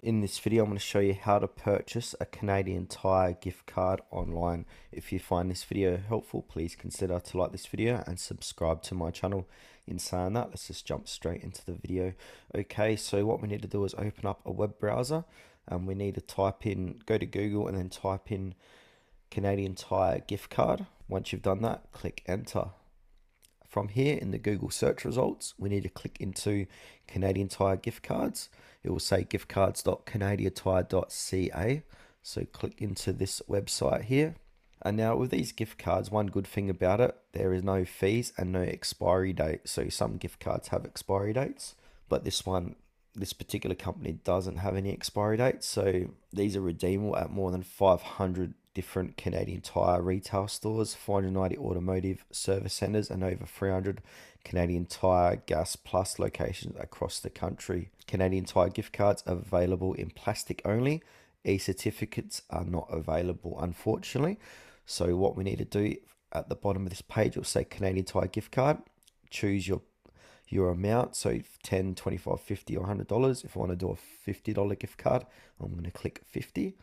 In this video, I'm going to show you how to purchase a Canadian Tire gift card online. If you find this video helpful, please consider to like this video and subscribe to my channel. In saying that, let's just jump straight into the video. Okay, so what we need to do is open up a web browser and we need to type in, go to Google and then type in Canadian Tire gift card. Once you've done that, click enter. From here in the Google search results, we need to click into Canadian Tire gift cards. It will say giftcards.canadiantire.ca. So click into this website here. And now with these gift cards, one good thing about it, there is no fees and no expiry date. So some gift cards have expiry dates, but this particular company doesn't have any expiry dates. So these are redeemable at more than 500 different Canadian Tire retail stores, 490 automotive service centres, and over 300 Canadian Tire Gas Plus locations across the country. Canadian Tire gift cards are available in plastic only. E-certificates are not available, unfortunately. So what we need to do at the bottom of this page, it will say Canadian Tire gift card. Choose your amount, so 10, 25, 50 or $100. If I want to do a $50 gift card, I'm going to click 50.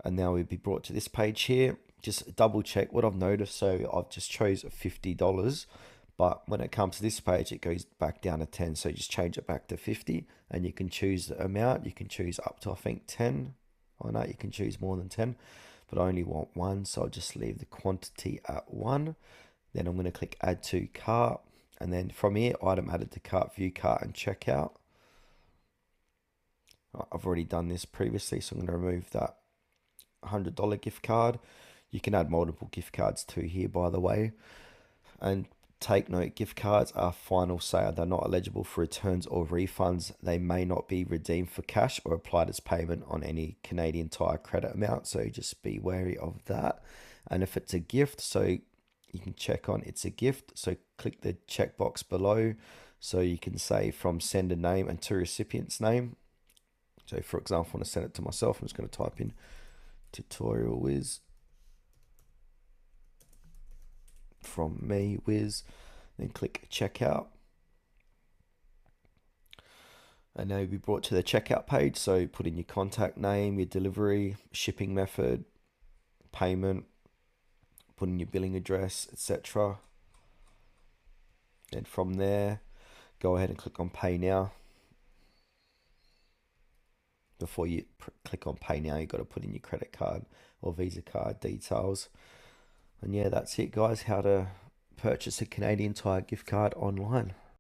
And now we'll be brought to this page here. Just double check what I've noticed. So I've just chose $50, but when it comes to this page, it goes back down to 10. So just change it back to 50 and you can choose the amount. You can choose up to, I think, 10. Oh no, you can choose more than 10, but I only want one. So I'll just leave the quantity at 1. Then I'm going to click add to cart. And then from here, item added to cart, view cart and checkout. I've already done this previously, so I'm going to remove that $100 gift card. You can add multiple gift cards too here, by the way. And take note, gift cards are final sale. They're not eligible for returns or refunds. They may not be redeemed for cash or applied as payment on any Canadian Tire credit amount. So just be wary of that. And if it's a gift, so you can check on it's a gift. So click the checkbox below. So you can say from sender name and to recipient's name. So for example, I want to send it to myself. I'm just going to type in Tutorial Wiz from me, Wiz, then click checkout. And now you'll be brought to the checkout page. So put in your contact name, your delivery, shipping method, payment, put in your billing address, etc. Then from there, go ahead and click on pay now. Before you click on pay now, you've got to put in your credit card or Visa card details. And yeah, that's it guys, how to purchase a Canadian Tire gift card online.